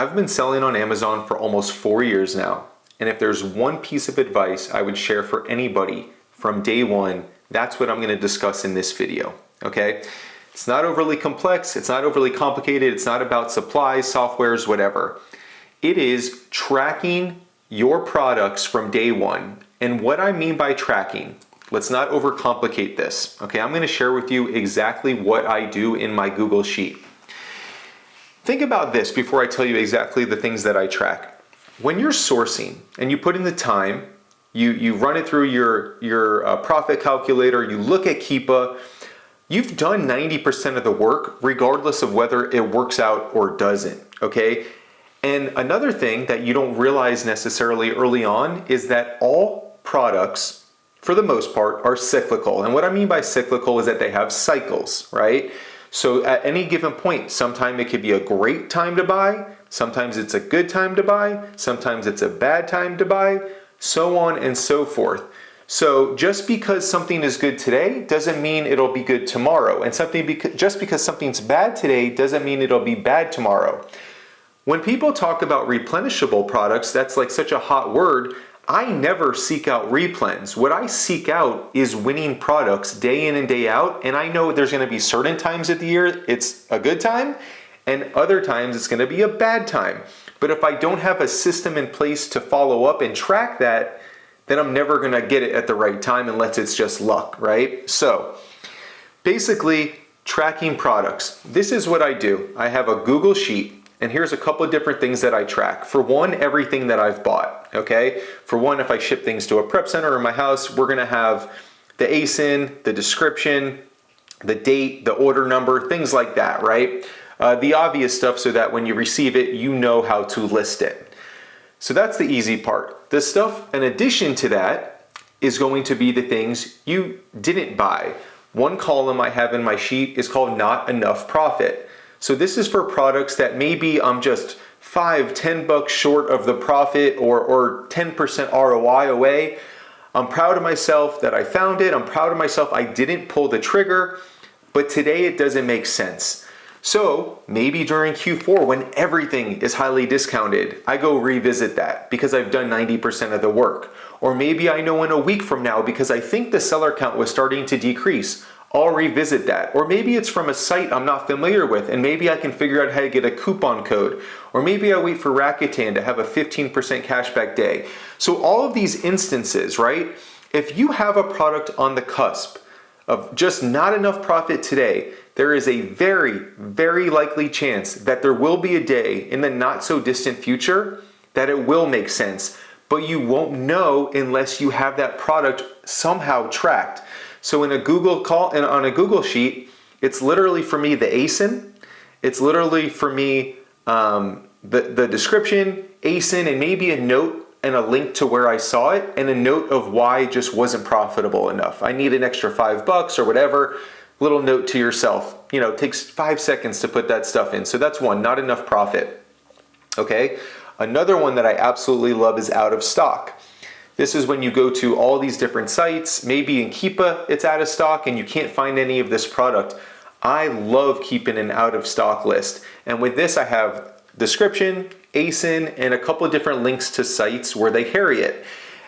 I've been selling on Amazon for almost 4 years now, and if there's one piece of advice I would share for anybody from day one, that's what I'm going to discuss in this video, okay? It's not overly complex, it's not overly complicated, it's not about supplies, softwares, whatever. It is tracking your products from day one. And what I mean by tracking, let's not overcomplicate this, okay? I'm going to share with you exactly what I do in my Google Sheet. Think about this before I tell you exactly the things that I track. When you're sourcing and you put in the time, you run it through your profit calculator, you look at Keepa, you've done 90% of the work regardless of whether it works out or doesn't, okay? And another thing that you don't realize necessarily early on is that all products, for the most part, are cyclical. And what I mean by cyclical is that they have cycles, right? So at any given point, sometimes it could be a great time to buy, sometimes it's a good time to buy, sometimes it's a bad time to buy, so on and so forth. So just because something is good today doesn't mean it'll be good tomorrow. And just because something's bad today doesn't mean it'll be bad tomorrow. When people talk about replenishable products, that's like such a hot word. I never seek out replens. What I seek out is winning products day in and day out. And I know there's going to be certain times of the year it's a good time and other times it's going to be a bad time. But if I don't have a system in place to follow up and track that, then I'm never going to get it at the right time unless it's just luck, right? So basically, tracking products. This is what I do. I have a Google Sheet. And here's a couple of different things that I track. For one, everything that I've bought, okay? For one, if I ship things to a prep center or my house, we're gonna have the ASIN, the description, the date, the order number, things like that, right? The obvious stuff so that when you receive it, you know how to list it. So that's the easy part. The stuff in addition to that is going to be the things you didn't buy. One column I have in my sheet is called not enough profit. So this is for products that maybe I'm just $5-10 short of the profit or 10% ROI away. I'm proud of myself that I found it. I'm proud of myself I didn't pull the trigger, but today it doesn't make sense. So maybe during Q4 when everything is highly discounted, I go revisit that because I've done 90% of the work. Or maybe I know in a week from now because I think the seller count was starting to decrease. I'll revisit that. Or maybe it's from a site I'm not familiar with and maybe I can figure out how to get a coupon code. Or maybe I wait for Rakuten to have a 15% cashback day. So all of these instances, right? If you have a product on the cusp of just not enough profit today, there is a very, very likely chance that there will be a day in the not so distant future that it will make sense. But you won't know unless you have that product somehow tracked. So in a on a Google Sheet, it's literally for me the ASIN, it's literally for me the description, ASIN, and maybe a note and a link to where I saw it, and a note of why it just wasn't profitable enough. I need an extra $5 or whatever. Little note to yourself. You know, it takes 5 seconds to put that stuff in. So that's one, not enough profit. Okay. Another one that I absolutely love is out of stock. This is when you go to all these different sites, maybe in Keepa it's out of stock and you can't find any of this product. I love keeping an out of stock list. And with this I have description, ASIN, and a couple of different links to sites where they carry it.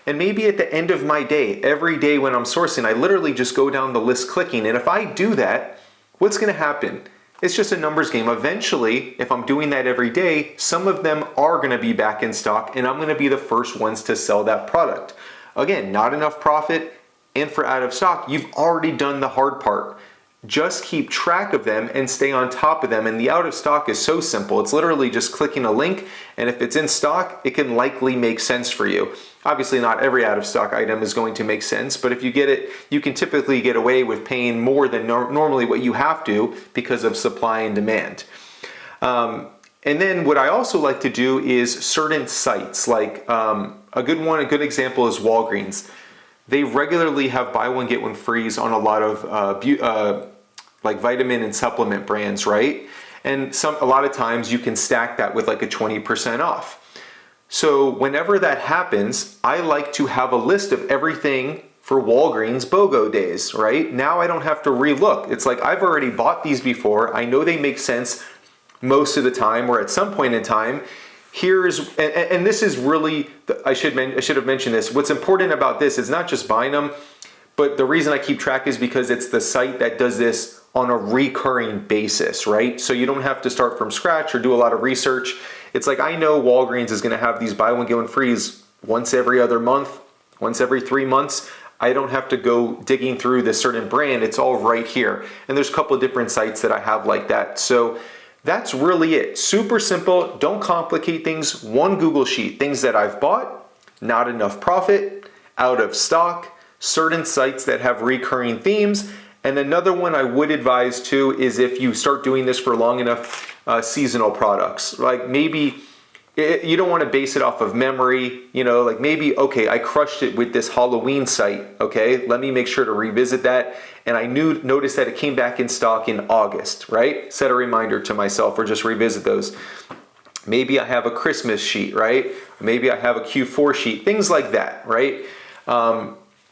And maybe at the end of my day, every day when I'm sourcing, I literally just go down the list clicking. And if I do that, what's gonna happen? It's just a numbers game. Eventually, if I'm doing that every day, some of them are gonna be back in stock and I'm gonna be the first ones to sell that product. Again, not enough profit and for out of stock, you've already done the hard part. Just keep track of them and stay on top of them. And the out of stock is so simple. It's literally just clicking a link, and if it's in stock, it can likely make sense for you. Obviously not every out of stock item is going to make sense, but if you get it, you can typically get away with paying more than normally what you have to because of supply and demand. And then what I also like to do is certain sites, like a good example is Walgreens. They regularly have buy one, get one frees on a lot of like vitamin and supplement brands, right? And a lot of times you can stack that with like a 20% off. So whenever that happens, I like to have a list of everything for Walgreens BOGO days, right? Now I don't have to relook. It's like I've already bought these before. I know they make sense most of the time, or at some point in time, and this is really, I should have mentioned this. What's important about this is not just buying them, but the reason I keep track is because it's the site that does this on a recurring basis, right? So you don't have to start from scratch or do a lot of research. It's like, I know Walgreens is gonna have these buy one, get one frees once every other month, once every 3 months. I don't have to go digging through this certain brand. It's all right here. And there's a couple of different sites that I have like that. So that's really it. Super simple, don't complicate things. One Google Sheet, things that I've bought, not enough profit, out of stock, certain sites that have recurring themes. And another one I would advise too is if you start doing this for long enough, seasonal products. Like maybe you don't want to base it off of memory, you know, like maybe, okay, I crushed it with this Halloween site, okay? Let me make sure to revisit that. And I noticed that it came back in stock in August, right? Set a reminder to myself or just revisit those. Maybe I have a Christmas sheet, right? Maybe I have a Q4 sheet, things like that, right?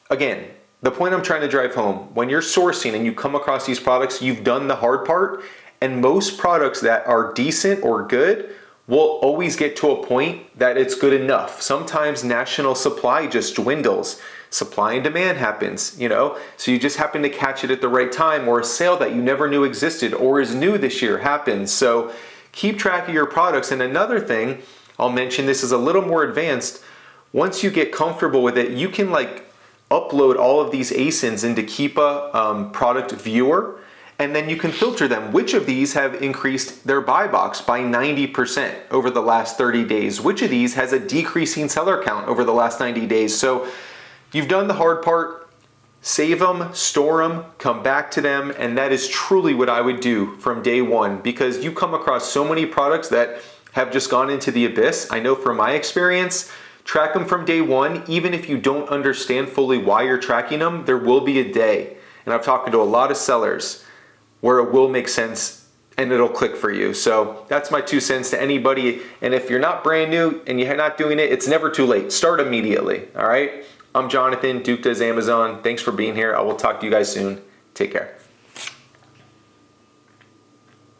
Again, the point I'm trying to drive home, when you're sourcing and you come across these products, you've done the hard part, and most products that are decent or good will always get to a point that it's good enough. Sometimes national supply just dwindles. Supply and demand happens, you know? So you just happen to catch it at the right time, or a sale that you never knew existed or is new this year happens. So keep track of your products. And another thing, I'll mention, this is a little more advanced. Once you get comfortable with it, you can like upload all of these ASINs into Keepa product viewer, and then you can filter them. Which of these have increased their buy box by 90% over the last 30 days? Which of these has a decreasing seller count over the last 90 days? So you've done the hard part. Save them, store them, come back to them, and that is truly what I would do from day one, because you come across so many products that have just gone into the abyss. I know from my experience, track them from day one. Even if you don't understand fully why you're tracking them, there will be a day, and I've talked to a lot of sellers, where it will make sense and it'll click for you. So that's my 2 cents to anybody. And if you're not brand new and you're not doing it, it's never too late. Start immediately, all right? I'm Jonathan, Duke Does Amazon. Thanks for being here. I will talk to you guys soon. Take care.